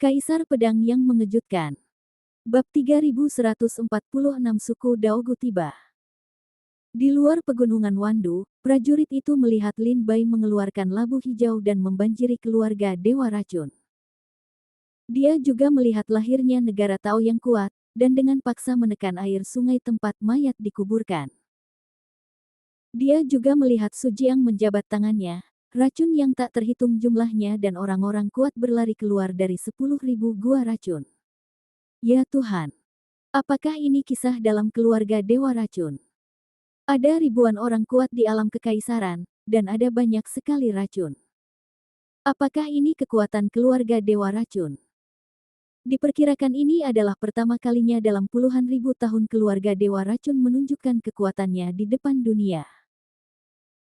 Kaisar Pedang yang Mengejutkan. Bab 3146 Suku Daogu tiba. Di luar pegunungan Wandu, prajurit itu melihat Lin Bai mengeluarkan labu hijau dan membanjiri keluarga Dewa Racun. Dia juga melihat lahirnya negara Tao yang kuat, dan dengan paksa menekan air sungai tempat mayat dikuburkan. Dia juga melihat Su Jiang menjabat tangannya, racun yang tak terhitung jumlahnya dan orang-orang kuat berlari keluar dari 10.000 gua racun. Ya Tuhan! Apakah ini kisah dalam keluarga Dewa Racun? Ada ribuan orang kuat di alam kekaisaran, dan ada banyak sekali racun. Apakah ini kekuatan keluarga Dewa Racun? Diperkirakan ini adalah pertama kalinya dalam puluhan ribu tahun keluarga Dewa Racun menunjukkan kekuatannya di depan dunia.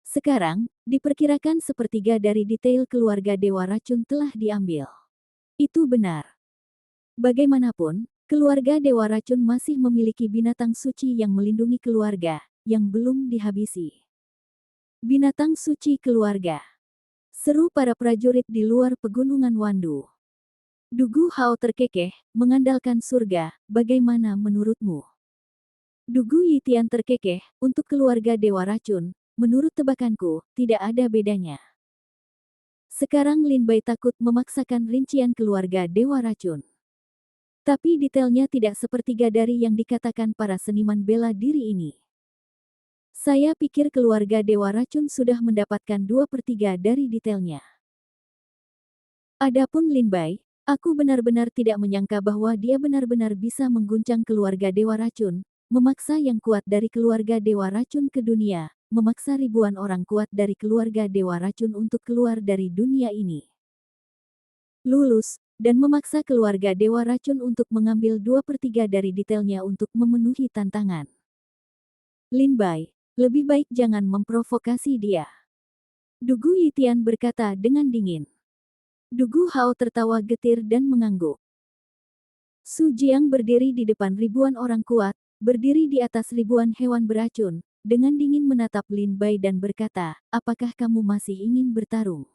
Sekarang, diperkirakan sepertiga dari detail keluarga Dewa Racun telah diambil. Itu benar. Bagaimanapun, keluarga Dewa Racun masih memiliki binatang suci yang melindungi keluarga, yang belum dihabisi. Binatang suci keluarga. Seru para prajurit di luar pegunungan Wandu. Dugu Hao terkekeh, mengandalkan surga, bagaimana menurutmu? Dugu Yitian terkekeh, untuk keluarga Dewa Racun, menurut tebakanku, tidak ada bedanya. Sekarang Lin Bai takut memaksakan rincian keluarga Dewa Racun. Tapi detailnya tidak sepertiga dari yang dikatakan para seniman bela diri ini. Saya pikir keluarga Dewa Racun sudah mendapatkan 2/3 dari detailnya. Adapun Lin Bai, aku benar-benar tidak menyangka bahwa dia benar-benar bisa mengguncang keluarga Dewa Racun, memaksa yang kuat dari keluarga Dewa Racun ke dunia, memaksa ribuan orang kuat dari keluarga Dewa Racun untuk keluar dari dunia ini. Lulus, dan memaksa keluarga Dewa Racun untuk mengambil 2/3 dari detailnya untuk memenuhi tantangan. Lin Bai, lebih baik jangan memprovokasi dia. Dugu Yitian berkata dengan dingin. Dugu Hao tertawa getir dan mengangguk. Su Jiang berdiri di depan ribuan orang kuat, berdiri di atas ribuan hewan beracun, dengan dingin menatap Lin Bai dan berkata, apakah kamu masih ingin bertarung?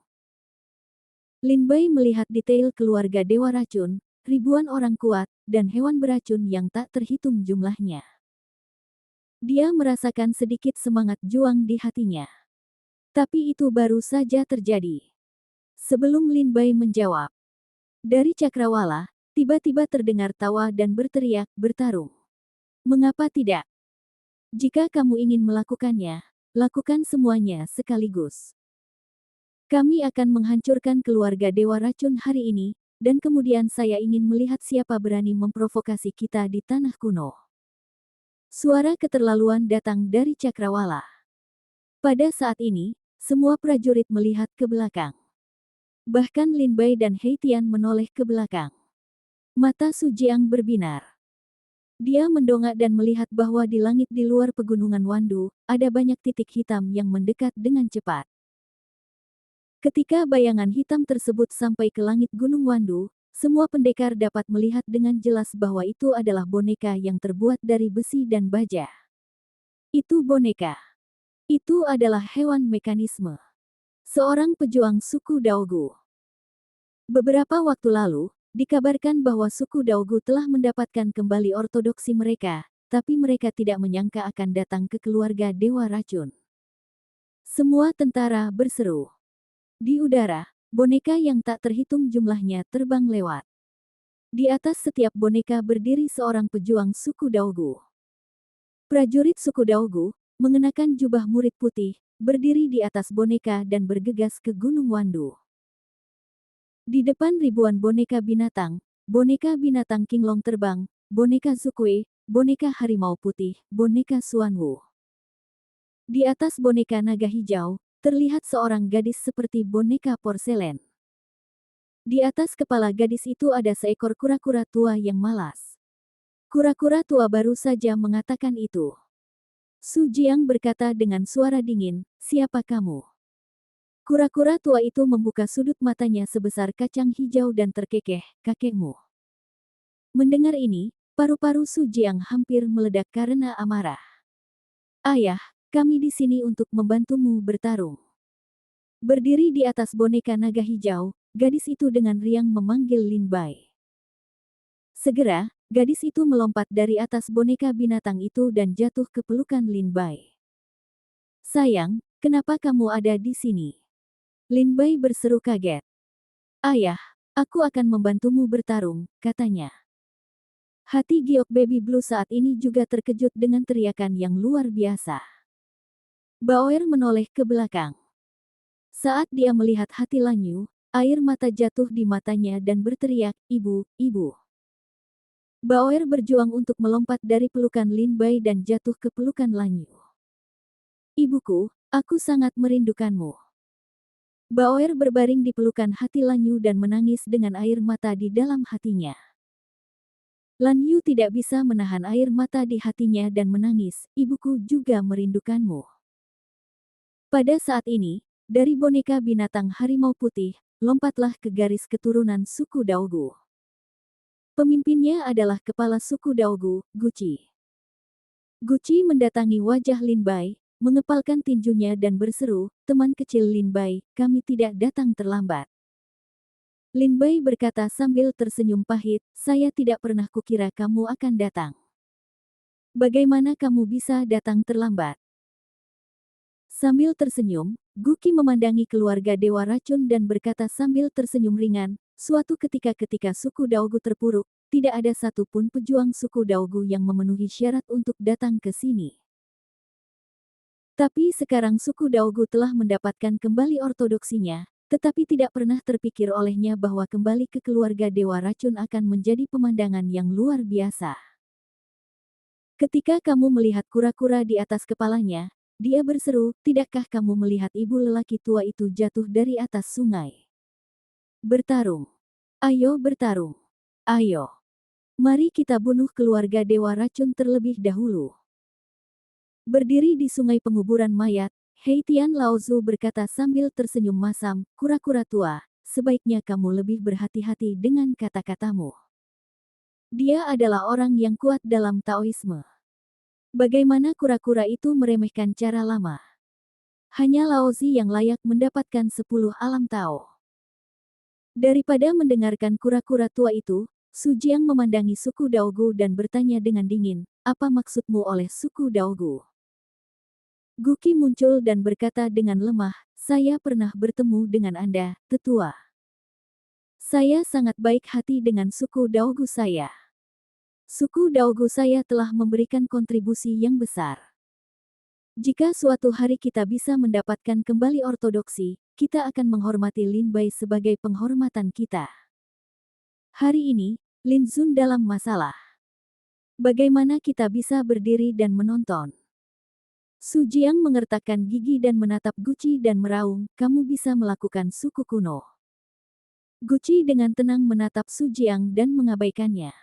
Lin Bai melihat detail keluarga Dewa Racun, ribuan orang kuat, dan hewan beracun yang tak terhitung jumlahnya. Dia merasakan sedikit semangat juang di hatinya. Tapi itu baru saja terjadi. Sebelum Lin Bai menjawab, dari cakrawala, tiba-tiba terdengar tawa dan berteriak, bertarung. Mengapa tidak? Jika kamu ingin melakukannya, lakukan semuanya sekaligus. Kami akan menghancurkan keluarga Dewa Racun hari ini, dan kemudian saya ingin melihat siapa berani memprovokasi kita di tanah kuno. Suara keterlaluan datang dari cakrawala. Pada saat ini, semua prajurit melihat ke belakang. Bahkan Lin Bai dan He Tian menoleh ke belakang. Mata Su Jiang berbinar. Dia mendongak dan melihat bahwa di langit di luar pegunungan Wandu, ada banyak titik hitam yang mendekat dengan cepat. Ketika bayangan hitam tersebut sampai ke langit Gunung Wandu, semua pendekar dapat melihat dengan jelas bahwa itu adalah boneka yang terbuat dari besi dan baja. Itu boneka. Itu adalah hewan mekanisme. Seorang pejuang suku Daogu. Beberapa waktu lalu, dikabarkan bahwa suku Daogu telah mendapatkan kembali ortodoksi mereka, tapi mereka tidak menyangka akan datang ke keluarga Dewa Racun. Semua tentara berseru. Di udara, boneka yang tak terhitung jumlahnya terbang lewat. Di atas setiap boneka berdiri seorang pejuang suku Daogu. Prajurit suku Daogu, mengenakan jubah murid putih, berdiri di atas boneka dan bergegas ke Gunung Wandu. Di depan ribuan boneka binatang Kinglong terbang, boneka Zukui, boneka harimau putih, boneka Xuanwu. Di atas boneka naga hijau, terlihat seorang gadis seperti boneka porselen. Di atas kepala gadis itu ada seekor kura-kura tua yang malas. Kura-kura tua baru saja mengatakan itu. Su Jiang berkata dengan suara dingin, siapa kamu? Kura-kura tua itu membuka sudut matanya sebesar kacang hijau dan terkekeh, kakekmu. Mendengar ini, paru-paru Su Jiang hampir meledak karena amarah. Ayah, kami di sini untuk membantumu bertarung. Berdiri di atas boneka naga hijau, gadis itu dengan riang memanggil Lin Bai. Segera, gadis itu melompat dari atas boneka binatang itu dan jatuh ke pelukan Lin Bai. "Sayang, kenapa kamu ada di sini?" Lin Bai berseru kaget. "Ayah, aku akan membantumu bertarung," katanya. Hati giok Baby Blue saat ini juga terkejut dengan teriakan yang luar biasa. Baoer menoleh ke belakang. Saat dia melihat hati Lanyu, air mata jatuh di matanya dan berteriak, "Ibu, ibu." Baoer berjuang untuk melompat dari pelukan Lin Bai dan jatuh ke pelukan Lanyu. "Ibuku, aku sangat merindukanmu." Baoer berbaring di pelukan hati Lanyu dan menangis dengan air mata di dalam hatinya. Lanyu tidak bisa menahan air mata di hatinya dan menangis, "Ibuku juga merindukanmu." Pada saat ini, dari boneka binatang harimau putih, lompatlah ke garis keturunan suku Daogu. Pemimpinnya adalah kepala suku Daogu, Guci. Guci mendatangi wajah Lin Bai, mengepalkan tinjunya dan berseru, "Teman kecil Lin Bai, kami tidak datang terlambat." Lin Bai berkata sambil tersenyum pahit, "Saya tidak pernah kukira kamu akan datang. Bagaimana kamu bisa datang terlambat?" Sambil tersenyum, Guki memandangi keluarga Dewa Racun dan berkata sambil tersenyum ringan, "Suatu ketika suku Daogu terpuruk, tidak ada satupun pejuang suku Daogu yang memenuhi syarat untuk datang ke sini. Tapi sekarang suku Daogu telah mendapatkan kembali ortodoksinya, tetapi tidak pernah terpikir olehnya bahwa kembali ke keluarga Dewa Racun akan menjadi pemandangan yang luar biasa. Ketika kamu melihat kura-kura di atas kepalanya, dia berseru, tidakkah kamu melihat ibu lelaki tua itu jatuh dari atas sungai? Bertarung. Ayo bertarung. Ayo. Mari kita bunuh keluarga Dewa Racun terlebih dahulu." Berdiri di sungai penguburan mayat, Heitian Laozu berkata sambil tersenyum masam, "Kura-kura tua, sebaiknya kamu lebih berhati-hati dengan kata-katamu. Dia adalah orang yang kuat dalam Taoisme. Bagaimana kura-kura itu meremehkan cara lama? Hanya Laozi yang layak mendapatkan 10 alam Tao." Daripada mendengarkan kura-kura tua itu, Su Jiang memandangi suku Daogu dan bertanya dengan dingin, "Apa maksudmu oleh suku Daogu?" Guki muncul dan berkata dengan lemah, "Saya pernah bertemu dengan Anda, tetua. Saya sangat baik hati dengan suku Daogu saya. Suku Daogu saya telah memberikan kontribusi yang besar. Jika suatu hari kita bisa mendapatkan kembali ortodoksi, kita akan menghormati Lin Bai sebagai penghormatan kita. Hari ini, Lin Zun dalam masalah. Bagaimana kita bisa berdiri dan menonton?" Su Jiang mengertakkan gigi dan menatap Guci dan meraung, "Kamu bisa melakukan suku kuno." Guci dengan tenang menatap Su Jiang dan mengabaikannya.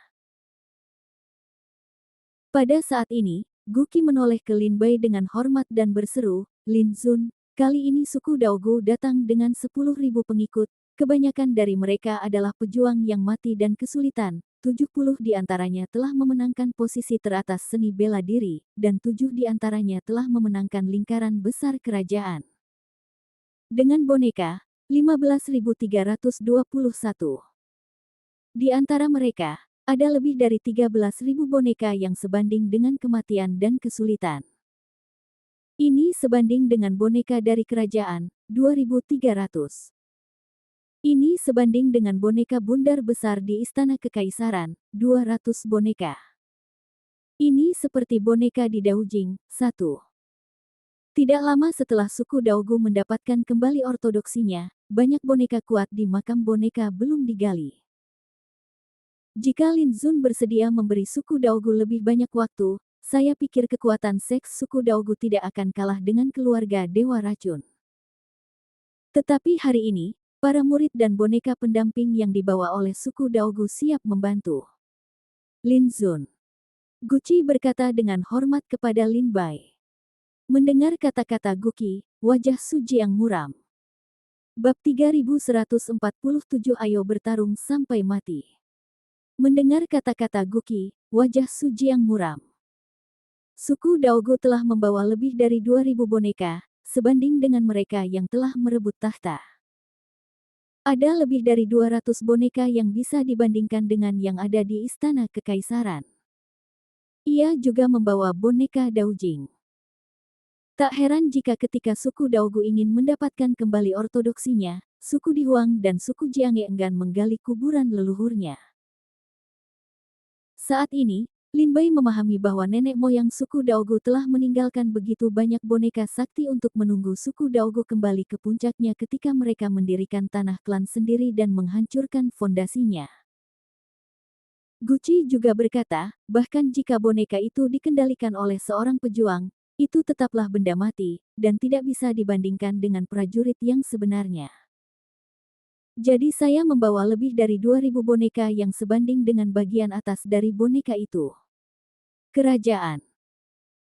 Pada saat ini, Guki menoleh ke Lin Bai dengan hormat dan berseru, "Lin Zun, kali ini suku Daogu datang dengan 10.000 pengikut, kebanyakan dari mereka adalah pejuang yang mati dan kesulitan. 70 di antaranya telah memenangkan posisi teratas seni bela diri, dan 7 di antaranya telah memenangkan lingkaran besar kerajaan. Dengan boneka, 15.321. Di antara mereka, ada lebih dari 13.000 boneka yang sebanding dengan kematian dan kesulitan. Ini sebanding dengan boneka dari kerajaan, 2.300. Ini sebanding dengan boneka bundar besar di Istana Kekaisaran, 200 boneka. Ini seperti boneka di Daojing, 1. Tidak lama setelah suku Daogu mendapatkan kembali ortodoksinya, banyak boneka kuat di makam boneka belum digali. Jika Lin Zun bersedia memberi suku Daogu lebih banyak waktu, saya pikir kekuatan seks suku Daogu tidak akan kalah dengan keluarga Dewa Racun. Tetapi hari ini, para murid dan boneka pendamping yang dibawa oleh suku Daogu siap membantu. Lin Zun. Guci berkata dengan hormat kepada Lin Bai. Mendengar kata-kata Guki, wajah Su Jiang muram. Bab 3147 Ayo bertarung sampai mati. Mendengar kata-kata Guki, wajah Su Jiang muram. Suku Daogu telah membawa lebih dari 2.000 boneka, sebanding dengan mereka yang telah merebut tahta. Ada lebih dari 200 boneka yang bisa dibandingkan dengan yang ada di Istana Kekaisaran. Ia juga membawa boneka Daojing. Tak heran jika ketika suku Daogu ingin mendapatkan kembali ortodoksinya, suku Dihuang dan suku Jiangge enggan menggali kuburan leluhurnya. Saat ini, Lin Bai memahami bahwa nenek moyang suku Daogu telah meninggalkan begitu banyak boneka sakti untuk menunggu suku Daogu kembali ke puncaknya ketika mereka mendirikan tanah klan sendiri dan menghancurkan fondasinya. Gucci juga berkata, bahkan jika boneka itu dikendalikan oleh seorang pejuang, itu tetaplah benda mati, dan tidak bisa dibandingkan dengan prajurit yang sebenarnya. Jadi saya membawa lebih dari 2000 boneka yang sebanding dengan bagian atas dari boneka itu. Kerajaan.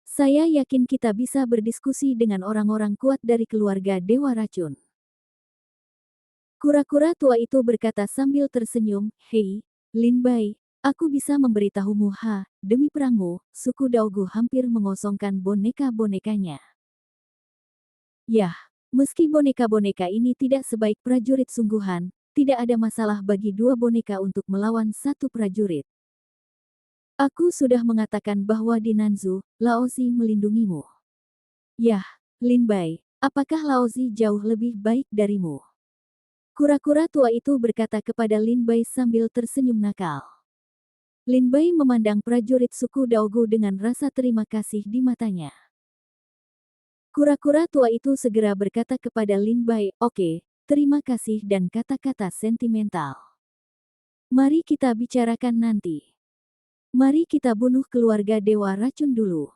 Saya yakin kita bisa berdiskusi dengan orang-orang kuat dari keluarga Dewa Racun. Kura-kura tua itu berkata sambil tersenyum, "Hei, Lin Bai, aku bisa memberitahumu demi perangmu, suku Daogu hampir mengosongkan boneka-bonekanya. Yah, meski boneka-boneka ini tidak sebaik prajurit sungguhan, tidak ada masalah bagi dua boneka untuk melawan satu prajurit. Aku sudah mengatakan bahwa di Nanzu, Laozi melindungimu. Yah, Lin Bai, apakah Laozi jauh lebih baik darimu?" Kura-kura tua itu berkata kepada Lin Bai sambil tersenyum nakal. Lin Bai memandang prajurit suku Daogu dengan rasa terima kasih di matanya. Kura-kura tua itu segera berkata kepada Lin Bai, "Oke, terima kasih dan kata-kata sentimental. Mari kita bicarakan nanti. Mari kita bunuh keluarga Dewa Racun dulu."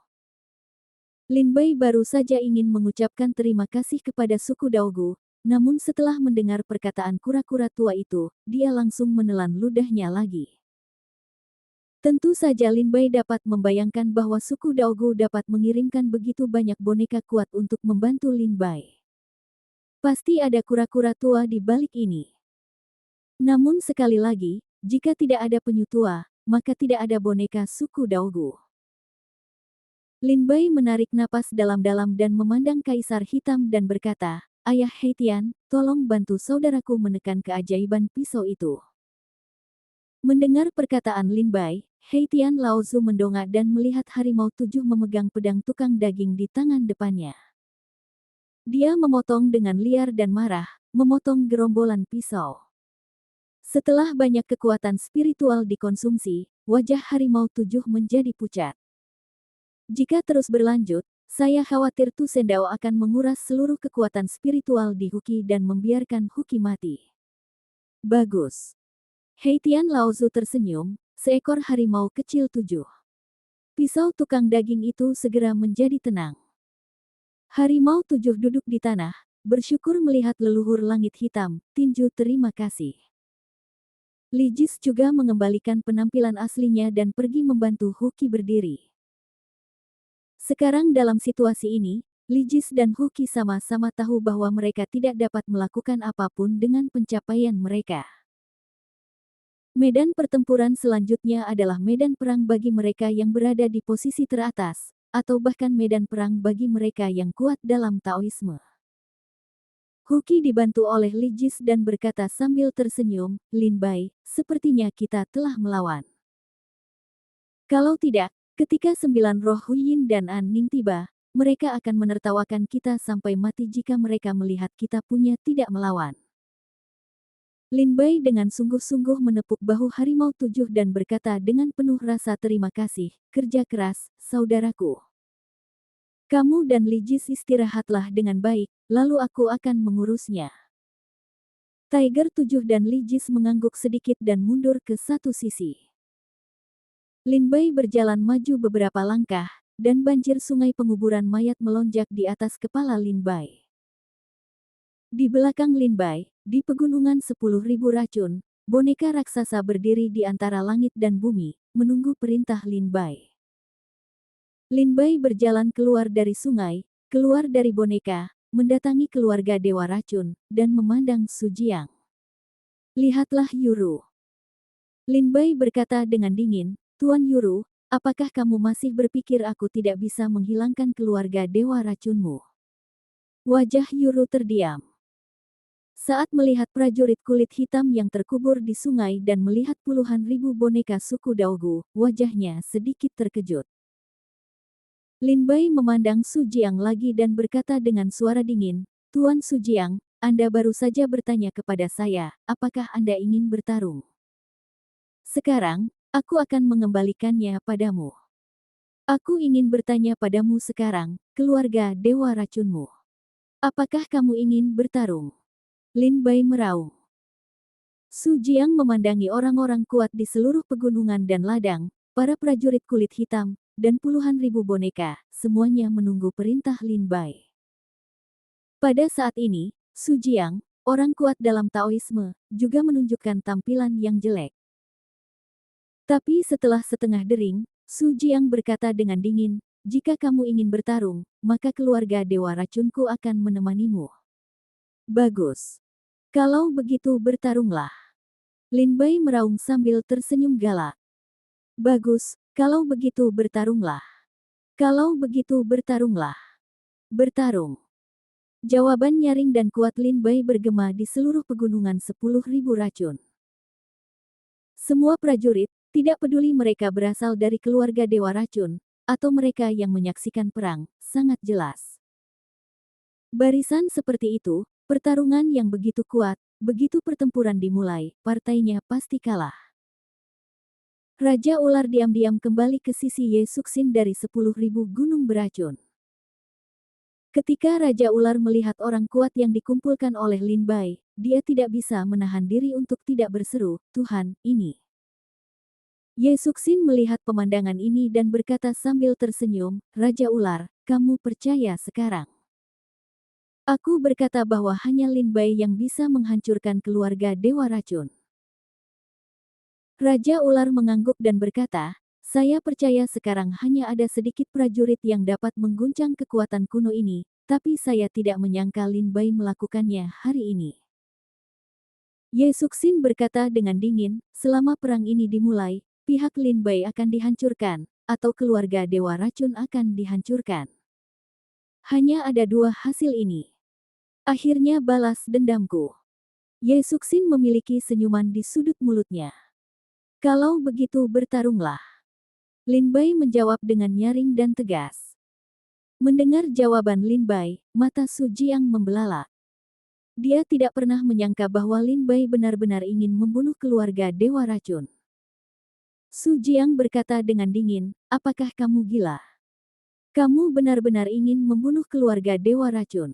Lin Bai baru saja ingin mengucapkan terima kasih kepada suku Daogu, namun setelah mendengar perkataan kura-kura tua itu, dia langsung menelan ludahnya lagi. Tentu saja Lin Bai dapat membayangkan bahwa suku Daogu dapat mengirimkan begitu banyak boneka kuat untuk membantu Lin Bai. Pasti ada kura-kura tua di balik ini. Namun sekali lagi, jika tidak ada penyu tua, maka tidak ada boneka suku Daogu. Lin Bai menarik napas dalam-dalam dan memandang Kaisar Hitam dan berkata, "Ayah Heitian, tolong bantu saudaraku menekan keajaiban pisau itu." Mendengar perkataan Lin Bai, Heitian Laozu mendongak dan melihat harimau tujuh memegang pedang tukang daging di tangan depannya. Dia memotong dengan liar dan marah, memotong gerombolan pisau. Setelah banyak kekuatan spiritual dikonsumsi, wajah harimau tujuh menjadi pucat. Jika terus berlanjut, saya khawatir Tu Sendao akan menguras seluruh kekuatan spiritual di Huki dan membiarkan Huki mati. Bagus. Heitian Laozu tersenyum, seekor harimau kecil tujuh. Pisau tukang daging itu segera menjadi tenang. Harimau tujuh duduk di tanah, bersyukur melihat leluhur langit hitam, tinju terima kasih. Li Jis juga mengembalikan penampilan aslinya dan pergi membantu Huki berdiri. Sekarang dalam situasi ini, Li Jis dan Huki sama-sama tahu bahwa mereka tidak dapat melakukan apapun dengan pencapaian mereka. Medan pertempuran selanjutnya adalah medan perang bagi mereka yang berada di posisi teratas, atau bahkan medan perang bagi mereka yang kuat dalam Taoisme. Huki dibantu oleh Li Jis dan berkata sambil tersenyum, "Lin Bai, sepertinya kita telah melawan. Kalau tidak, ketika 9 roh Huyin dan An Ning tiba, mereka akan menertawakan kita sampai mati jika mereka melihat kita punya tidak melawan." Lin Bai dengan sungguh-sungguh menepuk bahu harimau tujuh dan berkata dengan penuh rasa terima kasih, "Kerja keras, saudaraku. Kamu dan Li Jis istirahatlah dengan baik, lalu aku akan mengurusnya." Tiger tujuh dan Li Jis mengangguk sedikit dan mundur ke satu sisi. Lin Bai berjalan maju beberapa langkah, dan banjir sungai penguburan mayat melonjak di atas kepala Lin Bai. Di belakang Lin Bai, di pegunungan 10.000 racun, boneka raksasa berdiri di antara langit dan bumi, menunggu perintah Lin Bai. Lin Bai berjalan keluar dari sungai, keluar dari boneka, mendatangi keluarga Dewa Racun, dan memandang Su Jiang. "Lihatlah Yuru." Lin Bai berkata dengan dingin, "Tuan Yuru, apakah kamu masih berpikir aku tidak bisa menghilangkan keluarga Dewa Racunmu?" Wajah Yuru terdiam. Saat melihat prajurit kulit hitam yang terkubur di sungai dan melihat puluhan ribu boneka suku Daogu, wajahnya sedikit terkejut. Lin Bai memandang Su Jiang lagi dan berkata dengan suara dingin, "Tuan Su Jiang, Anda baru saja bertanya kepada saya, apakah Anda ingin bertarung? Sekarang, aku akan mengembalikannya padamu. Aku ingin bertanya padamu sekarang, keluarga dewa racunmu. Apakah kamu ingin bertarung?" Lin Bai meraung. Su Jiang memandangi orang-orang kuat di seluruh pegunungan dan ladang, para prajurit kulit hitam, dan puluhan ribu boneka, semuanya menunggu perintah Lin Bai. Pada saat ini, Su Jiang, orang kuat dalam Taoisme, juga menunjukkan tampilan yang jelek. Tapi setelah setengah dering, Su Jiang berkata dengan dingin, "Jika kamu ingin bertarung, maka keluarga dewa racunku akan menemanimu." "Bagus. Kalau begitu bertarunglah." Lin Bai meraung sambil tersenyum galak. "Bagus, kalau begitu bertarunglah. Kalau begitu bertarunglah." "Bertarung." Jawaban nyaring dan kuat Lin Bai bergema di seluruh pegunungan 10.000 racun. Semua prajurit, tidak peduli mereka berasal dari keluarga dewa racun, atau mereka yang menyaksikan perang, sangat jelas. Barisan seperti itu, pertarungan yang begitu kuat, begitu pertempuran dimulai, partainya pasti kalah. Raja Ular diam-diam kembali ke sisi Ye Suxin dari 10.000 gunung beracun. Ketika Raja Ular melihat orang kuat yang dikumpulkan oleh Lin Bai, dia tidak bisa menahan diri untuk tidak berseru, "Tuhan, ini." Ye Suxin melihat pemandangan ini dan berkata sambil tersenyum, "Raja Ular, kamu percaya sekarang? Aku berkata bahwa hanya Lin Bai yang bisa menghancurkan keluarga Dewa Racun." Raja Ular mengangguk dan berkata, "Saya percaya sekarang hanya ada sedikit prajurit yang dapat mengguncang kekuatan kuno ini, tapi saya tidak menyangka Lin Bai melakukannya hari ini." Ye Suxin berkata dengan dingin, "Selama perang ini dimulai, pihak Lin Bai akan dihancurkan, atau keluarga Dewa Racun akan dihancurkan. Hanya ada dua hasil ini. Akhirnya balas dendamku." Ye Suxin memiliki senyuman di sudut mulutnya. "Kalau begitu bertarunglah." Lin Bai menjawab dengan nyaring dan tegas. Mendengar jawaban Lin Bai, mata Su Jiang membelalak. Dia tidak pernah menyangka bahwa Lin Bai benar-benar ingin membunuh keluarga Dewa Racun. Su Jiang berkata dengan dingin, "Apakah kamu gila? Kamu benar-benar ingin membunuh keluarga Dewa Racun?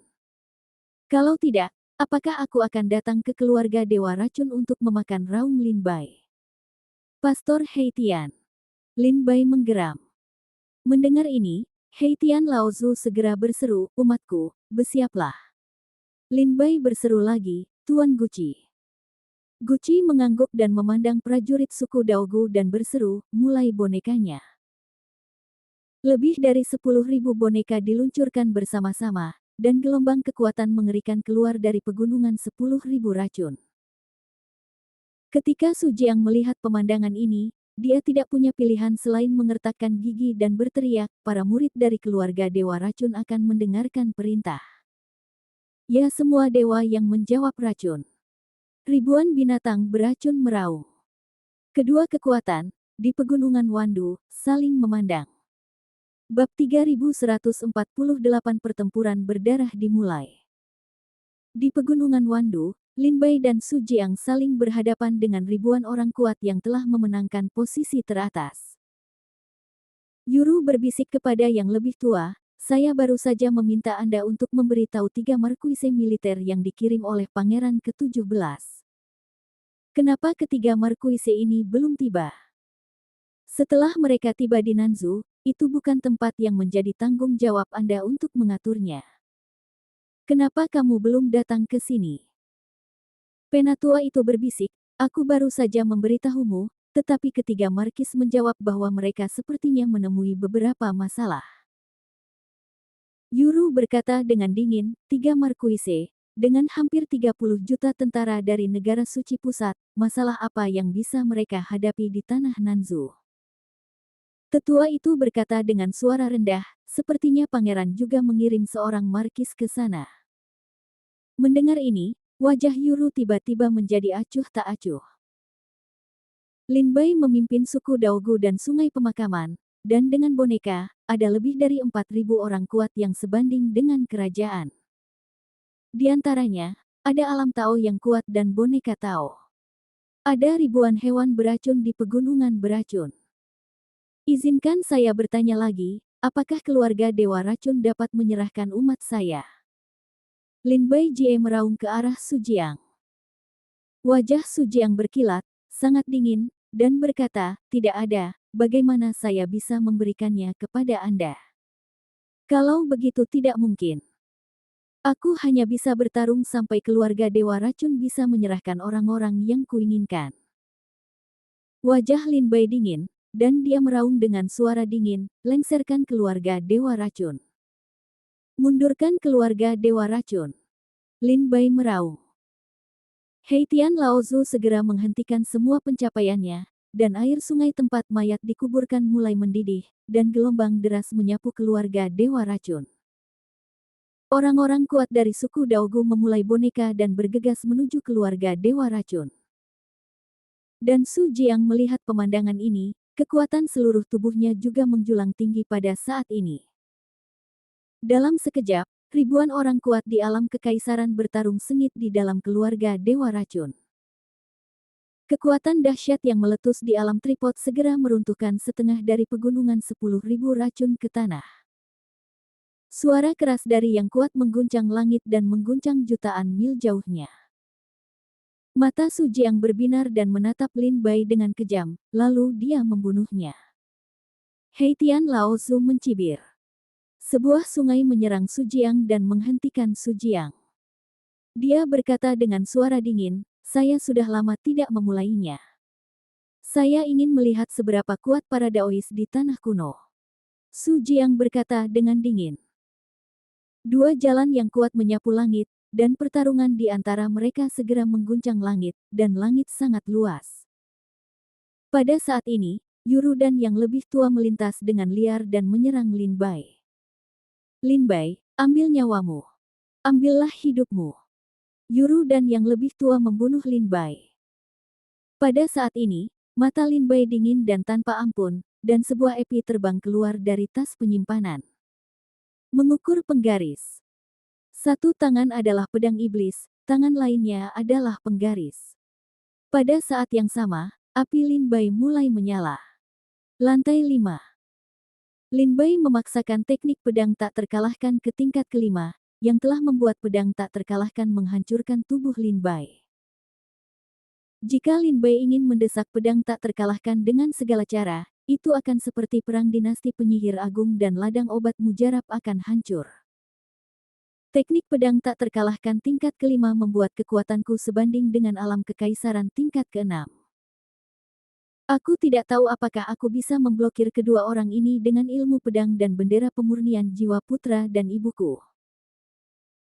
Kalau tidak, apakah aku akan datang ke keluarga Dewa Racun untuk memakan raung Lin Bai?" "Pastor Heitian." Lin Bai menggeram. Mendengar ini, Heitian Laozu segera berseru, "Umatku, bersiaplah." Lin Bai berseru lagi, "Tuan Guci." Guci mengangguk dan memandang prajurit suku Daogu dan berseru, "Mulai bonekanya." Lebih dari 10.000 boneka diluncurkan bersama-sama, dan gelombang kekuatan mengerikan keluar dari pegunungan 10.000 racun. Ketika Su Jiang melihat pemandangan ini, dia tidak punya pilihan selain mengertakkan gigi dan berteriak, "Para murid dari keluarga Dewa Racun akan mendengarkan perintah." Ya, semua dewa yang menjawab racun. Ribuan binatang beracun meraung. Kedua kekuatan, di pegunungan Wandu, saling memandang. Bab 3148 Pertempuran berdarah dimulai. Di pegunungan Wandu, Lin Bai dan Su Jiang saling berhadapan dengan ribuan orang kuat yang telah memenangkan posisi teratas. Yuru berbisik kepada yang lebih tua, "Saya baru saja meminta Anda untuk memberitahu 3 markuise militer yang dikirim oleh Pangeran ke-17. Kenapa ketiga markuise ini belum tiba? Setelah mereka tiba di Nanzu, itu bukan tempat yang menjadi tanggung jawab Anda untuk mengaturnya. Kenapa kamu belum datang ke sini?" Penatua itu berbisik, "Aku baru saja memberitahumu," tetapi ketiga markis menjawab bahwa mereka sepertinya menemui beberapa masalah. Yuru berkata dengan dingin, "3 markuise, dengan hampir 30 juta tentara dari negara suci pusat, masalah apa yang bisa mereka hadapi di tanah Nanzu?" Tetua itu berkata dengan suara rendah, "Sepertinya pangeran juga mengirim seorang markis ke sana." Mendengar ini, Wajah Yuru tiba-tiba menjadi acuh tak acuh. Lin Bai memimpin suku Daogu dan Sungai Pemakaman, dan dengan boneka, ada lebih dari 4.000 orang kuat yang sebanding dengan kerajaan. Di antaranya, ada alam Tao yang kuat dan boneka Tao. Ada ribuan hewan beracun di pegunungan beracun. Izinkan saya bertanya lagi, apakah keluarga Dewa Racun dapat menyerahkan umat saya? Lin Bai Jie meraung ke arah Su Jiang. Wajah Su Jiang berkilat, sangat dingin, dan berkata, tidak ada, bagaimana saya bisa memberikannya kepada Anda? Kalau begitu tidak mungkin. Aku hanya bisa bertarung sampai keluarga Dewa Racun bisa menyerahkan orang-orang yang kuinginkan. Wajah Lin Bai dingin, dan dia meraung dengan suara dingin, lengserkan keluarga Dewa Racun. Mundurkan keluarga Dewa Racun. Lin Bai meraung. Heitian Laozu segera menghentikan semua pencapaiannya, dan air sungai tempat mayat dikuburkan mulai mendidih, dan gelombang deras menyapu keluarga Dewa Racun. Orang-orang kuat dari suku Daogu memulai boneka dan bergegas menuju keluarga Dewa Racun. Dan Su Jiang melihat pemandangan ini, kekuatan seluruh tubuhnya juga menjulang tinggi pada saat ini. Dalam sekejap, ribuan orang kuat di alam kekaisaran bertarung sengit di dalam keluarga Dewa Racun. Kekuatan dahsyat yang meletus di alam tripod segera meruntuhkan setengah dari pegunungan 10.000 racun ke tanah. Suara keras dari yang kuat mengguncang langit dan mengguncang jutaan mil jauhnya. Mata Su Jiang berbinar dan menatap Lin Bai dengan kejam, lalu dia membunuhnya. Heitian Laozu mencibir. Sebuah sungai menyerang Su Jiang dan menghentikan Su Jiang. Dia berkata dengan suara dingin, saya sudah lama tidak memulainya. Saya ingin melihat seberapa kuat para Daois di tanah kuno. Su Jiang berkata dengan dingin. Dua jalan yang kuat menyapu langit, dan pertarungan di antara mereka segera mengguncang langit, dan langit sangat luas. Pada saat ini, Yuru dan yang lebih tua melintas dengan liar dan menyerang Lin Bai. Lin Bai, ambil nyawamu. Ambillah hidupmu. Yuru dan yang lebih tua membunuh Lin Bai. Pada saat ini, mata Lin Bai dingin dan tanpa ampun, dan sebuah epi terbang keluar dari tas penyimpanan. Mengukur penggaris. Satu tangan adalah pedang iblis, tangan lainnya adalah penggaris. Pada saat yang sama, api Lin Bai mulai menyala. Lantai 5. Lin Bai memaksakan teknik pedang tak terkalahkan ke tingkat kelima, yang telah membuat pedang tak terkalahkan menghancurkan tubuh Lin Bai. Jika Lin Bai ingin mendesak pedang tak terkalahkan dengan segala cara, itu akan seperti perang dinasti penyihir agung dan ladang obat mujarab akan hancur. Teknik pedang tak terkalahkan tingkat kelima membuat kekuatanku sebanding dengan alam kekaisaran tingkat keenam. Aku tidak tahu apakah aku bisa memblokir kedua orang ini dengan ilmu pedang dan bendera pemurnian jiwa putra dan ibuku.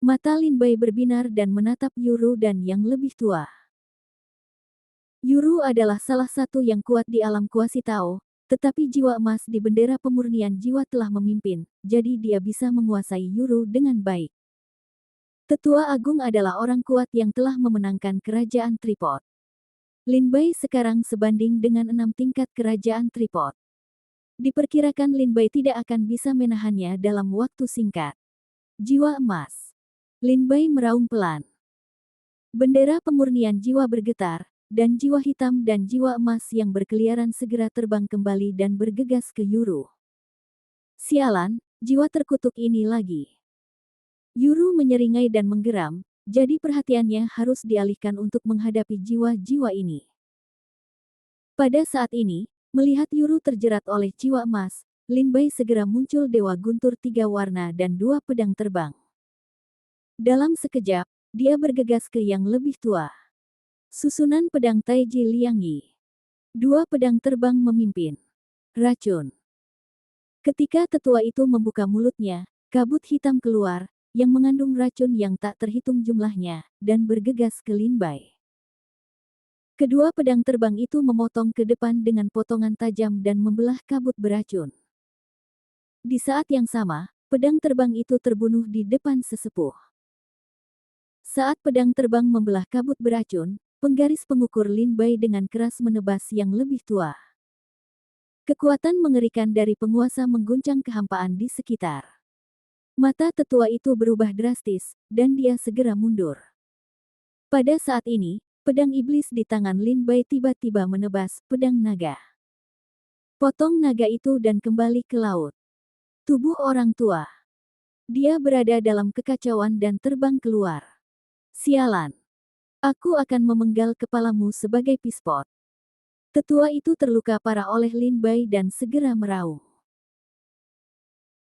Mata Lin Bai berbinar dan menatap Yuru dan yang lebih tua. Yuru adalah salah satu yang kuat di alam kuasi Tao, tetapi jiwa emas di bendera pemurnian jiwa telah memimpin, jadi dia bisa menguasai Yuru dengan baik. Tetua Agung adalah orang kuat yang telah memenangkan kerajaan Tripod. Lin Bai sekarang sebanding dengan 6 tingkat kerajaan Tripod. Diperkirakan Lin Bai tidak akan bisa menahannya dalam waktu singkat. Jiwa emas. Lin Bai meraung pelan. Bendera pemurnian jiwa bergetar, dan jiwa hitam dan jiwa emas yang berkeliaran segera terbang kembali dan bergegas ke Yuru. Sialan, jiwa terkutuk ini lagi. Yuru menyeringai dan menggeram. Jadi perhatiannya harus dialihkan untuk menghadapi jiwa-jiwa ini. Pada saat ini, melihat Yuru terjerat oleh jiwa emas, Lin Bai segera muncul Dewa Guntur 3 warna dan 2 pedang terbang. Dalam sekejap, dia bergegas ke yang lebih tua. Susunan pedang Taiji Liang Yi. 2 pedang terbang memimpin. Racun. Ketika tetua itu membuka mulutnya, kabut hitam keluar, yang mengandung racun yang tak terhitung jumlahnya, dan bergegas ke Lin Bai. Kedua pedang terbang itu memotong ke depan dengan potongan tajam dan membelah kabut beracun. Di saat yang sama, pedang terbang itu terbunuh di depan sesepuh. Saat pedang terbang membelah kabut beracun, penggaris pengukur Lin Bai dengan keras menebas yang lebih tua. Kekuatan mengerikan dari penguasa mengguncang kehampaan di sekitar. Mata tetua itu berubah drastis, dan dia segera mundur. Pada saat ini, pedang iblis di tangan Lin Bai tiba-tiba menebas pedang naga. Potong naga itu dan kembali ke laut. Tubuh orang tua. Dia berada dalam kekacauan dan terbang keluar. Sialan. Aku akan memenggal kepalamu sebagai pispot. Tetua itu terluka parah oleh Lin Bai dan segera meraung.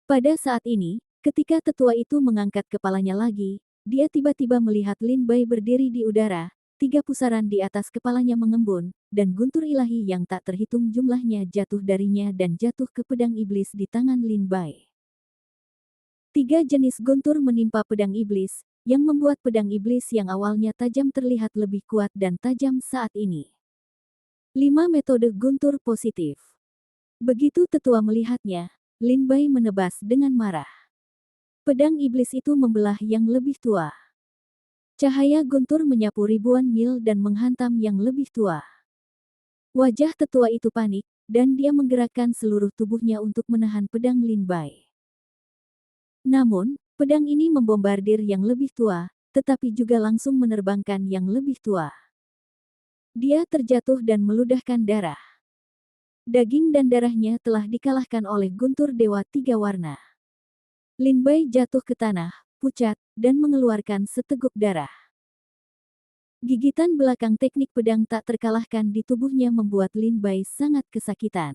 Pada saat ini, ketika tetua itu mengangkat kepalanya lagi, dia tiba-tiba melihat Lin Bai berdiri di udara, 3 pusaran di atas kepalanya mengembun, dan guntur ilahi yang tak terhitung jumlahnya jatuh darinya dan jatuh ke pedang iblis di tangan Lin Bai. 3 jenis guntur menimpa pedang iblis, yang membuat pedang iblis yang awalnya tajam terlihat lebih kuat dan tajam saat ini. 5 metode guntur positif. Begitu tetua melihatnya, Lin Bai menebas dengan marah. Pedang iblis itu membelah yang lebih tua. Cahaya guntur menyapu ribuan mil dan menghantam yang lebih tua. Wajah tetua itu panik, dan dia menggerakkan seluruh tubuhnya untuk menahan pedang Lin Bai. Namun, pedang ini membombardir yang lebih tua, tetapi juga langsung menerbangkan yang lebih tua. Dia terjatuh dan meludahkan darah. Daging dan darahnya telah dikalahkan oleh guntur dewa 3 warna. Lin Bai jatuh ke tanah, pucat, dan mengeluarkan seteguk darah. Gigitan belakang teknik pedang tak terkalahkan di tubuhnya membuat Lin Bai sangat kesakitan.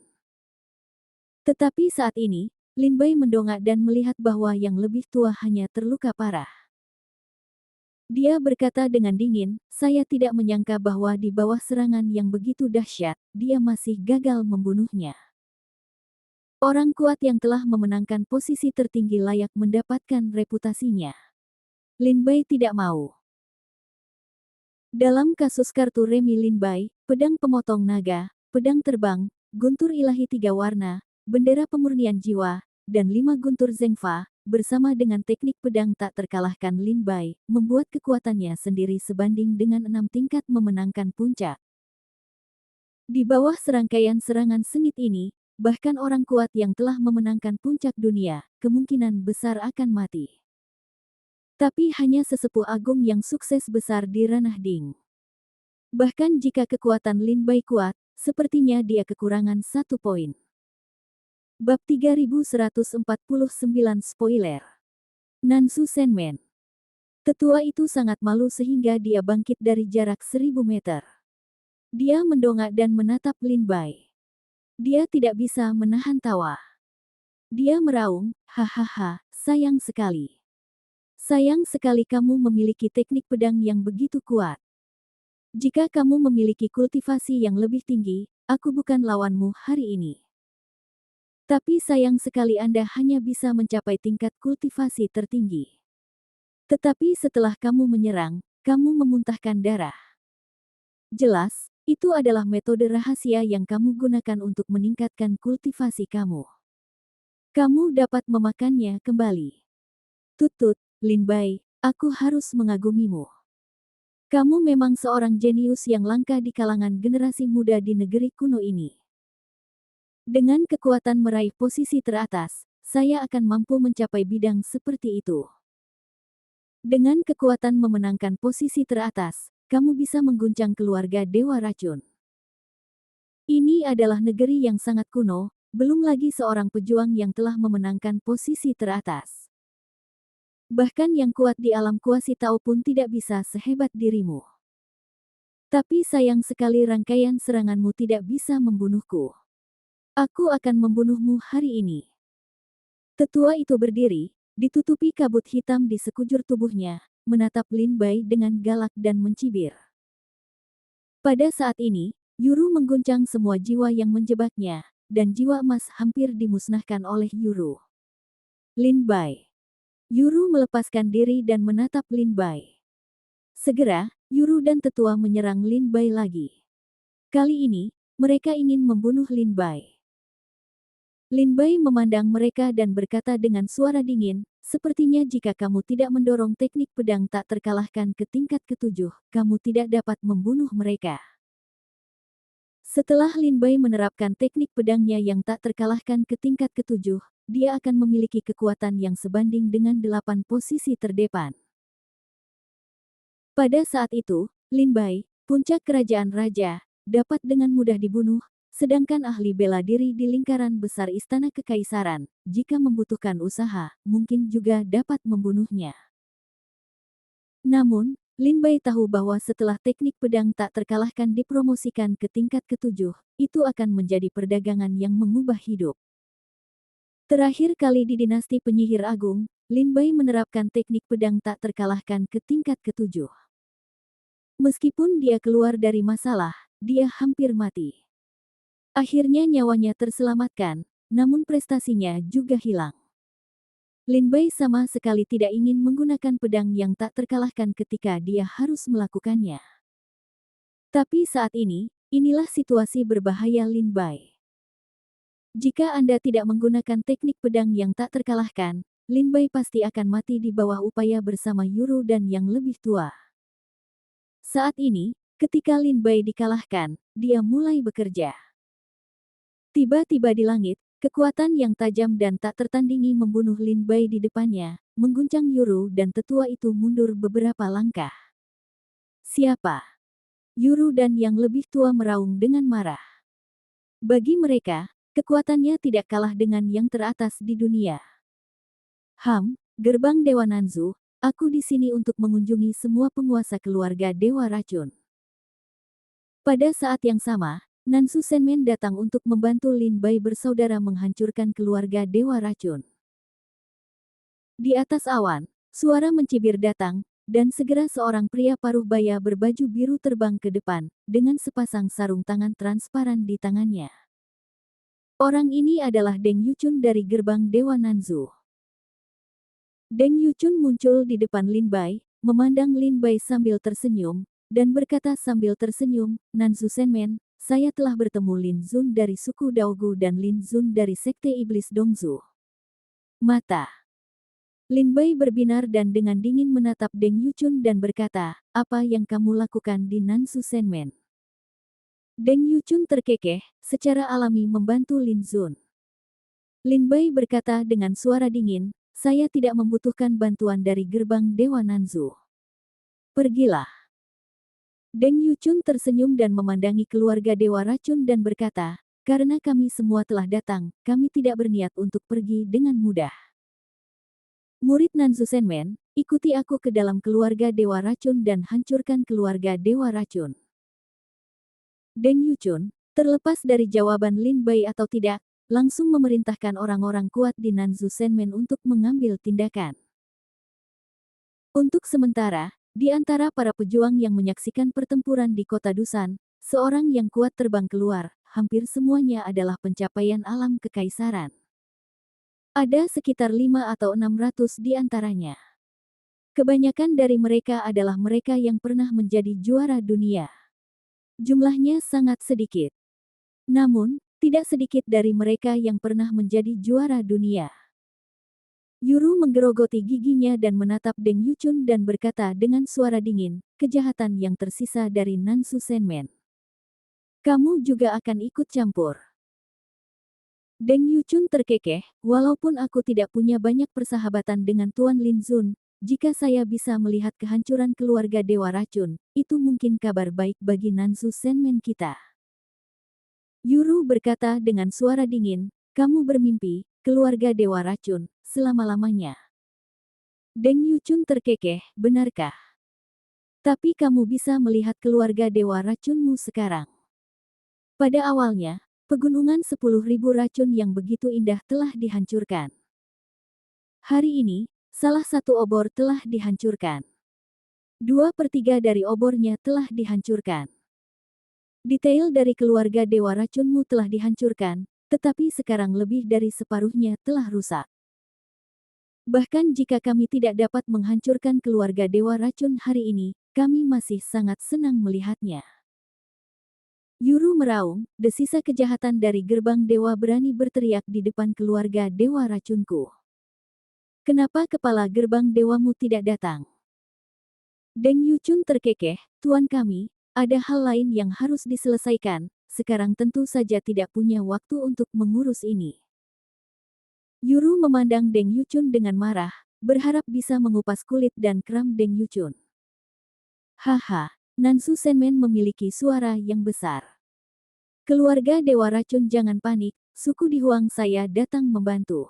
Tetapi saat ini, Lin Bai mendongak dan melihat bahwa yang lebih tua hanya terluka parah. Dia berkata dengan dingin, "Saya tidak menyangka bahwa di bawah serangan yang begitu dahsyat, dia masih gagal membunuhnya." Orang kuat yang telah memenangkan posisi tertinggi layak mendapatkan reputasinya. Lin Bai tidak mau. Dalam kasus kartu remi Lin Bai, pedang pemotong naga, pedang terbang, guntur ilahi 3 warna, bendera pemurnian jiwa, dan 5 guntur Zengfa, bersama dengan teknik pedang tak terkalahkan Lin Bai, membuat kekuatannya sendiri sebanding dengan 6 tingkat memenangkan puncak. Di bawah serangkaian serangan sengit ini, bahkan orang kuat yang telah memenangkan puncak dunia, kemungkinan besar akan mati. Tapi hanya sesepuh agung yang sukses besar di ranah Ding. Bahkan jika kekuatan Lin Bai kuat, sepertinya dia kekurangan 1 poin. Bab 3149 Spoiler. Nansu Senmen. Tetua itu sangat malu sehingga dia bangkit dari jarak 1000 meter. Dia mendongak dan menatap Lin Bai. Dia tidak bisa menahan tawa. Dia meraung, "Hahaha, sayang sekali. Sayang sekali kamu memiliki teknik pedang yang begitu kuat. Jika kamu memiliki kultivasi yang lebih tinggi, aku bukan lawanmu hari ini. Tapi sayang sekali Anda hanya bisa mencapai tingkat kultivasi tertinggi. Tetapi setelah kamu menyerang, kamu memuntahkan darah. Jelas, itu adalah metode rahasia yang kamu gunakan untuk meningkatkan kultivasi kamu. Kamu dapat memakannya kembali." "Tutut, Lin Bai, aku harus mengagumimu. Kamu memang seorang jenius yang langka di kalangan generasi muda di negeri kuno ini. Dengan kekuatan meraih posisi teratas, saya akan mampu mencapai bidang seperti itu. Dengan kekuatan memenangkan posisi teratas, kamu bisa mengguncang keluarga Dewa Racun. Ini adalah negeri yang sangat kuno, belum lagi seorang pejuang yang telah memenangkan posisi teratas. Bahkan yang kuat di alam kuasi Tao pun tidak bisa sehebat dirimu. Tapi sayang sekali rangkaian seranganmu tidak bisa membunuhku. Aku akan membunuhmu hari ini." Tetua itu berdiri, ditutupi kabut hitam di sekujur tubuhnya, menatap Lin Bai dengan galak dan mencibir. Pada saat ini, Yuru mengguncang semua jiwa yang menjebaknya, dan jiwa emas hampir dimusnahkan oleh Yuru. Lin Bai. Yuru melepaskan diri dan menatap Lin Bai. Segera, Yuru dan tetua menyerang Lin Bai lagi. Kali ini, mereka ingin membunuh Lin Bai. Lin Bai memandang mereka dan berkata dengan suara dingin, Sepertinya jika kamu tidak mendorong teknik pedang tak terkalahkan ke tingkat ketujuh, kamu tidak dapat membunuh mereka. Setelah Lin Bai menerapkan teknik pedangnya yang tak terkalahkan ke tingkat ketujuh, dia akan memiliki kekuatan yang sebanding dengan 8 posisi terdepan. Pada saat itu, Lin Bai, puncak kerajaan raja, dapat dengan mudah dibunuh, sedangkan ahli bela diri di lingkaran besar Istana Kekaisaran, jika membutuhkan usaha, mungkin juga dapat membunuhnya. Namun, Lin Bai tahu bahwa setelah teknik pedang tak terkalahkan dipromosikan ke tingkat ketujuh, itu akan menjadi perdagangan yang mengubah hidup. Terakhir kali di dinasti penyihir agung, Lin Bai menerapkan teknik pedang tak terkalahkan ke tingkat ketujuh. Meskipun dia keluar dari masalah, dia hampir mati. Akhirnya nyawanya terselamatkan, namun prestasinya juga hilang. Lin Bai sama sekali tidak ingin menggunakan pedang yang tak terkalahkan ketika dia harus melakukannya. Tapi saat ini, inilah situasi berbahaya Lin Bai. Jika Anda tidak menggunakan teknik pedang yang tak terkalahkan, Lin Bai pasti akan mati di bawah upaya bersama Yuru dan yang lebih tua. Saat ini, ketika Lin Bai dikalahkan, dia mulai bekerja. Tiba-tiba di langit, kekuatan yang tajam dan tak tertandingi membunuh Lin Bai di depannya, mengguncang Yuru dan tetua itu mundur beberapa langkah. Siapa? Yuru dan yang lebih tua meraung dengan marah. Bagi mereka, kekuatannya tidak kalah dengan yang teratas di dunia. Gerbang Dewa Nanzu, aku di sini untuk mengunjungi semua penguasa keluarga Dewa Racun. Pada saat yang sama, Nansu Senmen datang untuk membantu Lin Bai bersaudara menghancurkan keluarga Dewa Racun. Di atas awan, suara mencibir datang, dan segera seorang pria paruh baya berbaju biru terbang ke depan, dengan sepasang sarung tangan transparan di tangannya. Orang ini adalah Deng Yuchun dari gerbang Dewa Nanzu. Deng Yuchun muncul di depan Lin Bai, memandang Lin Bai sambil tersenyum, dan berkata sambil tersenyum, Nansu Senmen, saya telah bertemu Lin Zun dari suku Daogu dan Lin Zun dari sekte iblis Dongzu. Mata Lin Bai berbinar dan dengan dingin menatap Deng Yuchun dan berkata, apa yang kamu lakukan di Nansu Senmen? Deng Yuchun terkekeh, secara alami membantu Lin Zun. Lin Bai berkata dengan suara dingin, saya tidak membutuhkan bantuan dari gerbang Dewa Nanzu. Pergilah. Deng Yuchun tersenyum dan memandangi keluarga Dewa Racun dan berkata, karena kami semua telah datang, kami tidak berniat untuk pergi dengan mudah. Murid Nanzu Senmen, ikuti aku ke dalam keluarga Dewa Racun dan hancurkan keluarga Dewa Racun. Deng Yuchun, terlepas dari jawaban Lin Bai atau tidak, langsung memerintahkan orang-orang kuat di Nanzu Senmen untuk mengambil tindakan. Untuk sementara, di antara para pejuang yang menyaksikan pertempuran di kota Dusan, seorang yang kuat terbang keluar, hampir semuanya adalah pencapaian alam kekaisaran. Ada sekitar 5 atau 600 di antaranya. Kebanyakan dari mereka adalah mereka yang pernah menjadi juara dunia. Jumlahnya sangat sedikit. Namun, tidak sedikit dari mereka yang pernah menjadi juara dunia. Yuru menggerogoti giginya dan menatap Deng Yuchun dan berkata dengan suara dingin, kejahatan yang tersisa dari Nansu Senmen. Kamu juga akan ikut campur. Deng Yuchun terkekeh, walaupun aku tidak punya banyak persahabatan dengan Tuan Lin Zun, jika saya bisa melihat kehancuran keluarga Dewa Racun, itu mungkin kabar baik bagi Nansu Senmen kita. Yuru berkata dengan suara dingin, kamu bermimpi, keluarga Dewa Racun, selama-lamanya. Deng Yuchun terkekeh, benarkah? Tapi kamu bisa melihat keluarga Dewa Racunmu sekarang. Pada awalnya, pegunungan 10.000 racun yang begitu indah telah dihancurkan. Hari ini, salah satu obor telah dihancurkan. 2/3 dari obornya telah dihancurkan. Detail dari keluarga Dewa Racunmu telah dihancurkan, tetapi sekarang lebih dari separuhnya telah rusak. Bahkan jika kami tidak dapat menghancurkan keluarga Dewa Racun hari ini, kami masih sangat senang melihatnya. Yuru meraung, desisa kejahatan dari gerbang dewa berani berteriak di depan keluarga Dewa Racunku. Kenapa kepala gerbang dewamu tidak datang? Deng Yuchun terkekeh, tuan kami, ada hal lain yang harus diselesaikan, sekarang tentu saja tidak punya waktu untuk mengurus ini. Yuru memandang Deng Yuchun dengan marah, berharap bisa mengupas kulit dan kram Deng Yuchun. Haha, Nansu Senmen memiliki suara yang besar. Keluarga Dewa Racun jangan panik, suku di Huang saya datang membantu.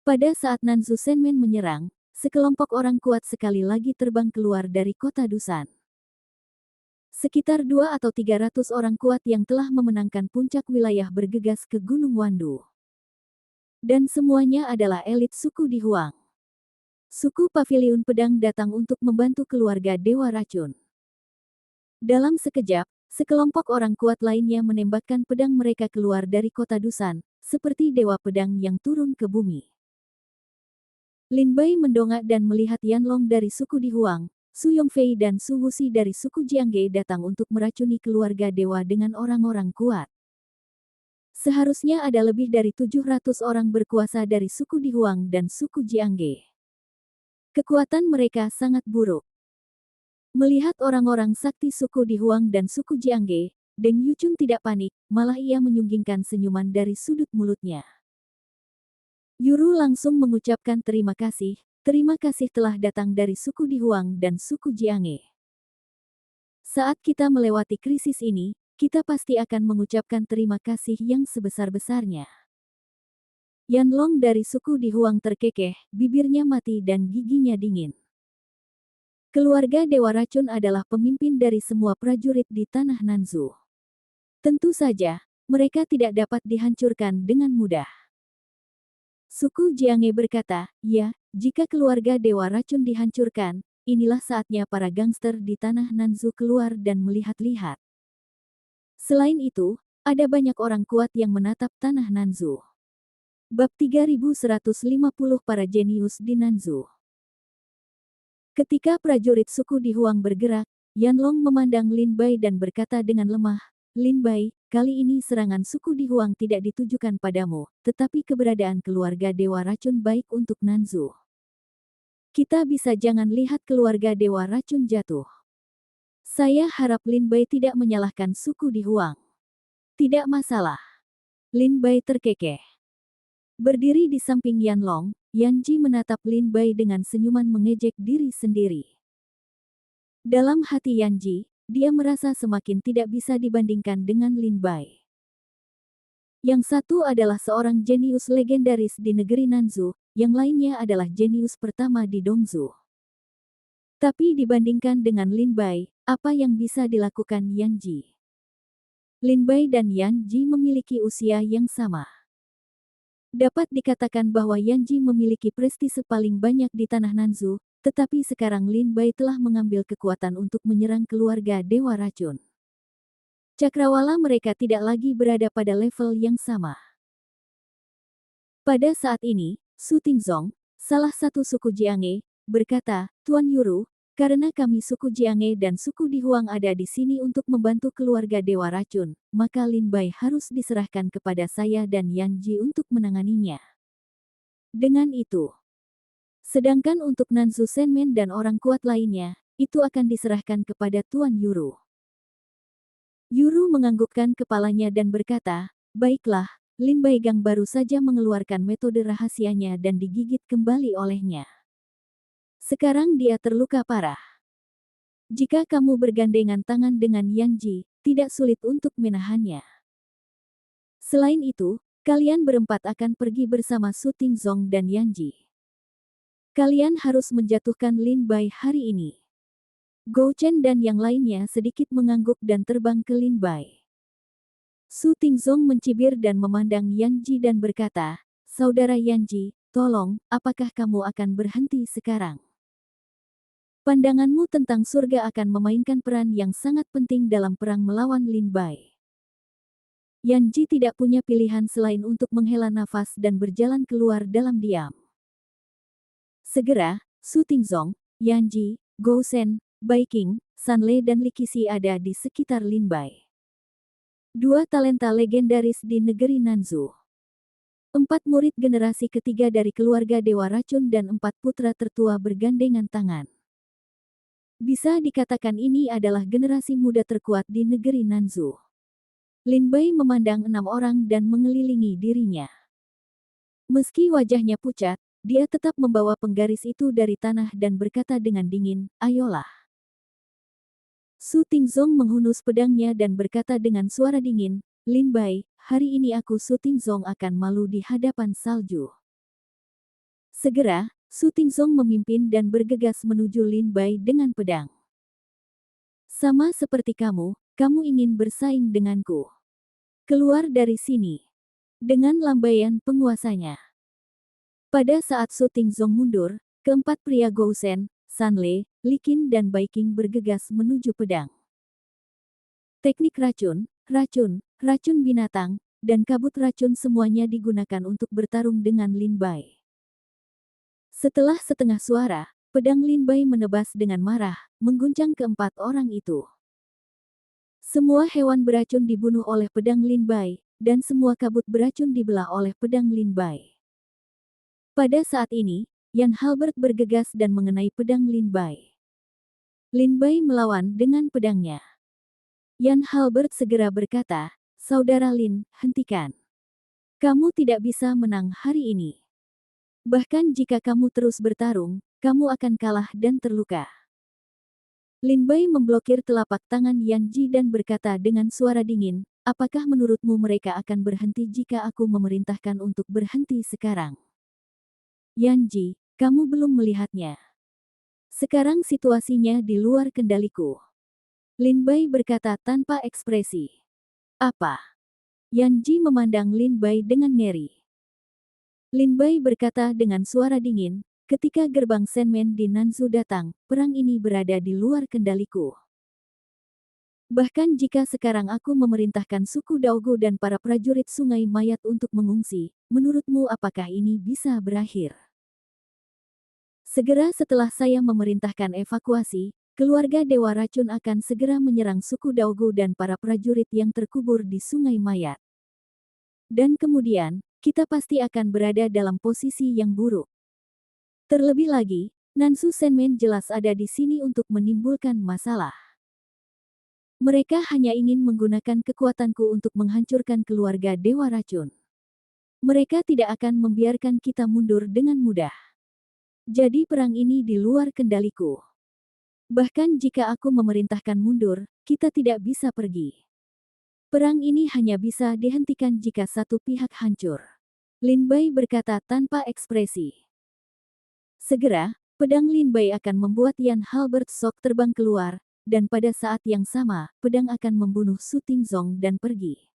Pada saat Nansu Senmen menyerang, sekelompok orang kuat sekali lagi terbang keluar dari kota Dusan. Sekitar 2 atau 300 orang kuat yang telah memenangkan puncak wilayah bergegas ke Gunung Wandu. Dan semuanya adalah elit suku di Huang. Suku Paviliun Pedang datang untuk membantu keluarga Dewa Racun. Dalam sekejap, sekelompok orang kuat lainnya menembakkan pedang mereka keluar dari kota Dusan, seperti Dewa Pedang yang turun ke bumi. Lin Bai mendongak dan melihat Yanlong dari suku di Huang, Su Yongfei dan Su Wuxi dari suku Jiangge datang untuk meracuni keluarga dewa dengan orang-orang kuat. Seharusnya ada lebih dari 700 orang berkuasa dari suku di Huang dan suku Jiangge. Kekuatan mereka sangat buruk. Melihat orang-orang sakti suku di Huang dan suku Jiangge, Deng Yuchun tidak panik, malah ia menyunggingkan senyuman dari sudut mulutnya. Yuru langsung mengucapkan terima kasih telah datang dari suku di Huang dan suku Jiangge. Saat kita melewati krisis ini, kita pasti akan mengucapkan terima kasih yang sebesar-besarnya. Yanlong dari suku di Huang terkekeh, bibirnya mati dan giginya dingin. Keluarga Dewa Racun adalah pemimpin dari semua prajurit di tanah Nanzu. Tentu saja, mereka tidak dapat dihancurkan dengan mudah. Suku Jiangge berkata, ya, jika keluarga Dewa Racun dihancurkan, inilah saatnya para gangster di tanah Nanzu keluar dan melihat-lihat. Selain itu, ada banyak orang kuat yang menatap tanah Nanzu. Bab 3150 Para Jenius di Nanzu. Ketika prajurit suku di Huang bergerak, Yanlong memandang Lin Bai dan berkata dengan lemah, Lin Bai, kali ini serangan suku di Huang tidak ditujukan padamu, tetapi keberadaan keluarga Dewa Racun baik untuk Nanzu. Kita bisa jangan lihat keluarga Dewa Racun jatuh. Saya harap Lin Bai tidak menyalahkan suku di Huang. Tidak masalah. Lin Bai terkekeh. Berdiri di samping Yanlong, Yanji menatap Lin Bai dengan senyuman mengejek diri sendiri. Dalam hati Yanji, dia merasa semakin tidak bisa dibandingkan dengan Lin Bai. Yang satu adalah seorang jenius legendaris di negeri Nanzu, yang lainnya adalah jenius pertama di Dongzu. Tapi dibandingkan dengan Lin Bai, apa yang bisa dilakukan Yanji? Lin Bai dan Yanji memiliki usia yang sama. Dapat dikatakan bahwa Yanji memiliki prestise paling banyak di tanah Nanzu, tetapi sekarang Lin Bai telah mengambil kekuatan untuk menyerang keluarga Dewa Racun. Cakrawala mereka tidak lagi berada pada level yang sama. Pada saat ini, Su Tingzong, salah satu suku Jiangge, berkata, Tuan Yuru, karena kami suku Jiangge dan suku di Huang ada di sini untuk membantu keluarga Dewa Racun, maka Lin Bai harus diserahkan kepada saya dan Yanji untuk menanganinya. Dengan itu, sedangkan untuk Nansu Senmen dan orang kuat lainnya, itu akan diserahkan kepada Tuan Yuru. Yuru menganggukkan kepalanya dan berkata, baiklah, Lin Bai Gang baru saja mengeluarkan metode rahasianya dan digigit kembali olehnya. Sekarang dia terluka parah. Jika kamu bergandengan tangan dengan Yanji, tidak sulit untuk menahannya. Selain itu, kalian berempat akan pergi bersama Su Tingzong dan Yanji. Kalian harus menjatuhkan Lin Bai hari ini. Gou Chen dan yang lainnya sedikit mengangguk dan terbang ke Lin Bai. Su Tingzong mencibir dan memandang Yanji dan berkata, Saudara Yanji, tolong, apakah kamu akan berhenti sekarang? Pandanganmu tentang surga akan memainkan peran yang sangat penting dalam perang melawan Lin Bai. Yanji tidak punya pilihan selain untuk menghela nafas dan berjalan keluar dalam diam. Segera, Su Tingzong, Yanji, Gou Shen, Bai Qing, San Le dan Li Qixi ada di sekitar Lin Bai. Dua talenta legendaris di negeri Nanzu. 4 murid generasi ketiga dari keluarga Dewa Racun dan 4 putra tertua bergandengan tangan. Bisa dikatakan ini adalah generasi muda terkuat di negeri Nanzhu. Lin Bai memandang 6 orang dan mengelilingi dirinya. Meski wajahnya pucat, dia tetap membawa penggaris itu dari tanah dan berkata dengan dingin, "Ayolah." Su Tingzong menghunus pedangnya dan berkata dengan suara dingin, "Lin Bai, hari ini aku Su Tingzong akan malu di hadapan salju." Segera, Su Tingzong memimpin dan bergegas menuju Lin Bai dengan pedang. "Sama seperti kamu ingin bersaing denganku. Keluar dari sini." Dengan lambaian penguasanya. Pada saat Su Tingzong mundur, keempat pria Gousen, Sanle, Liqin dan Baiking bergegas menuju pedang. Teknik racun, racun binatang, dan kabut racun semuanya digunakan untuk bertarung dengan Lin Bai. Setelah setengah suara, pedang Lin Bai menebas dengan marah, mengguncang keempat orang itu. Semua hewan beracun dibunuh oleh pedang Lin Bai, dan semua kabut beracun dibelah oleh pedang Lin Bai. Pada saat ini, Yan Halbert bergegas dan mengenai pedang Lin Bai. Lin Bai melawan dengan pedangnya. Yan Halbert segera berkata, "Saudara Lin, hentikan. Kamu tidak bisa menang hari ini. Bahkan jika kamu terus bertarung, kamu akan kalah dan terluka." Lin Bai memblokir telapak tangan Yan Ji dan berkata dengan suara dingin, "Apakah menurutmu mereka akan berhenti jika aku memerintahkan untuk berhenti sekarang?" "Yan Ji, kamu belum melihatnya. Sekarang situasinya di luar kendaliku." Lin Bai berkata tanpa ekspresi. "Apa?" Yan Ji memandang Lin Bai dengan ngeri. Lin Bai berkata dengan suara dingin, "Ketika gerbang Senmen di Nanzhu datang, perang ini berada di luar kendaliku. Bahkan jika sekarang aku memerintahkan suku Daogu dan para prajurit Sungai Mayat untuk mengungsi, menurutmu apakah ini bisa berakhir?" Segera setelah saya memerintahkan evakuasi, keluarga Dewa Racun akan segera menyerang suku Daogu dan para prajurit yang terkubur di Sungai Mayat. Dan kemudian, kita pasti akan berada dalam posisi yang buruk. Terlebih lagi, Nansu Senmen jelas ada di sini untuk menimbulkan masalah. Mereka hanya ingin menggunakan kekuatanku untuk menghancurkan keluarga Dewa Racun. Mereka tidak akan membiarkan kita mundur dengan mudah. Jadi perang ini di luar kendaliku. Bahkan jika aku memerintahkan mundur, kita tidak bisa pergi. Perang ini hanya bisa dihentikan jika satu pihak hancur." Lin Bai berkata tanpa ekspresi. Segera, pedang Lin Bai akan membuat Yan Halbert Sok terbang keluar, dan pada saat yang sama, pedang akan membunuh Su Tingzong dan pergi.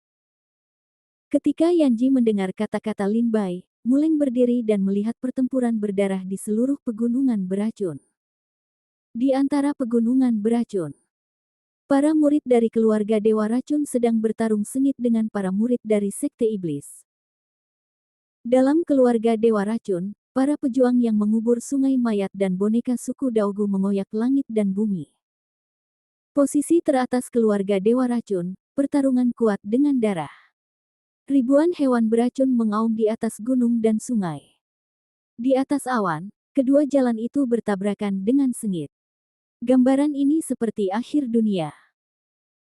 Ketika Yan Ji mendengar kata-kata Lin Bai, Muleng berdiri dan melihat pertempuran berdarah di seluruh pegunungan beracun. Di antara pegunungan beracun, para murid dari keluarga Dewa Racun sedang bertarung sengit dengan para murid dari Sekte Iblis. Dalam keluarga Dewa Racun, para pejuang yang mengubur sungai mayat dan boneka suku Daogu mengoyak langit dan bumi. Posisi teratas keluarga Dewa Racun, pertarungan kuat dengan darah. Ribuan hewan beracun mengaum di atas gunung dan sungai. Di atas awan, kedua jalan itu bertabrakan dengan sengit. Gambaran ini seperti akhir dunia.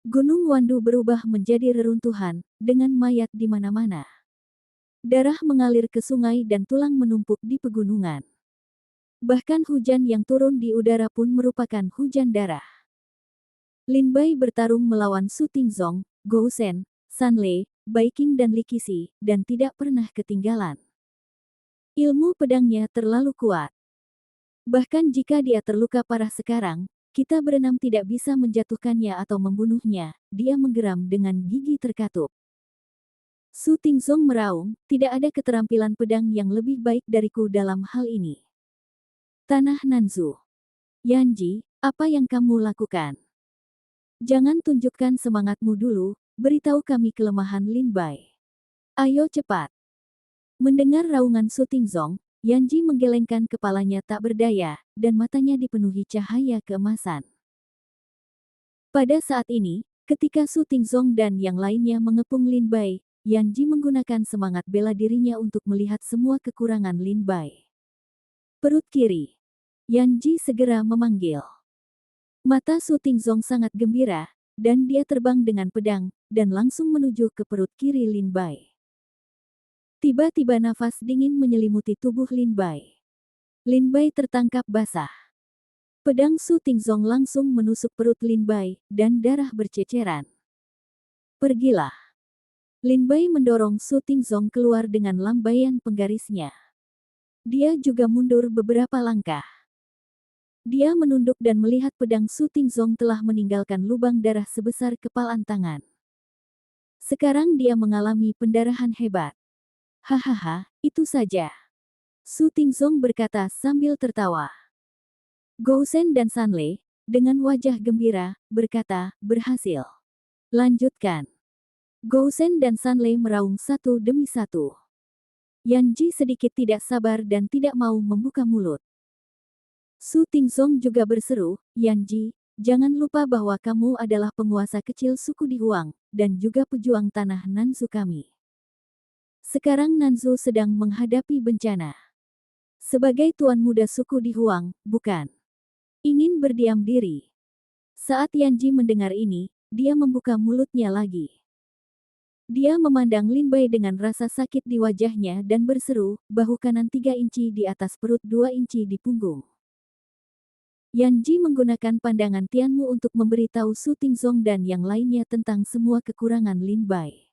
Gunung Wandu berubah menjadi reruntuhan, dengan mayat di mana-mana. Darah mengalir ke sungai dan tulang menumpuk di pegunungan. Bahkan hujan yang turun di udara pun merupakan hujan darah. Lin Bai bertarung melawan Su Tingzong, Gousen, Sanle, Baiking dan Likisi, dan tidak pernah ketinggalan. Ilmu pedangnya terlalu kuat. Bahkan jika dia terluka parah sekarang, kita berenam tidak bisa menjatuhkannya atau membunuhnya, dia menggeram dengan gigi terkatup. Su Tingzong meraung, "Tidak ada keterampilan pedang yang lebih baik dariku dalam hal ini." Tanah Nanzhu. "Yan Ji, apa yang kamu lakukan? Jangan tunjukkan semangatmu dulu, beritahu kami kelemahan Lin Bai. Ayo cepat." Mendengar raungan Su Tingzong, Yan Ji menggelengkan kepalanya tak berdaya, dan matanya dipenuhi cahaya keemasan. Pada saat ini, ketika Su Tingzong dan yang lainnya mengepung Lin Bai, Yan Ji menggunakan semangat bela dirinya untuk melihat semua kekurangan Lin Bai. Perut kiri. Yan Ji segera memanggil. Mata Su Tingzong sangat gembira, dan dia terbang dengan pedang, dan langsung menuju ke perut kiri Lin Bai. Tiba-tiba nafas dingin menyelimuti tubuh Lin Bai. Lin Bai tertangkap basah. Pedang Su Tingzong langsung menusuk perut Lin Bai, dan darah berceceran. Pergilah. Lin Bai mendorong Su Tingzong keluar dengan lambaian penggarisnya. Dia juga mundur beberapa langkah. Dia menunduk dan melihat pedang Su Tingzong telah meninggalkan lubang darah sebesar kepalan tangan. Sekarang dia mengalami pendarahan hebat. Hahaha, itu saja. Su Tingzong berkata sambil tertawa. Gou Shen dan San Lei, dengan wajah gembira, berkata, berhasil. Lanjutkan. Gou Shen dan San Lei meraung satu demi satu. Yan Ji sedikit tidak sabar dan tidak mau membuka mulut. Su Tingzong juga berseru, Yan Ji, jangan lupa bahwa kamu adalah penguasa kecil suku Di Huang, dan juga pejuang tanah Nanzu kami. Sekarang Nanzu sedang menghadapi bencana. Sebagai tuan muda suku Di Huang, bukan ingin berdiam diri. Saat Yan Ji mendengar ini, dia membuka mulutnya lagi. Dia memandang Lin Bai dengan rasa sakit di wajahnya dan berseru, bahu kanan 3 inci di atas perut 2 inci di punggung. Yan Ji menggunakan pandangan Tianmu untuk memberitahu Su Tingzong dan yang lainnya tentang semua kekurangan Lin Bai.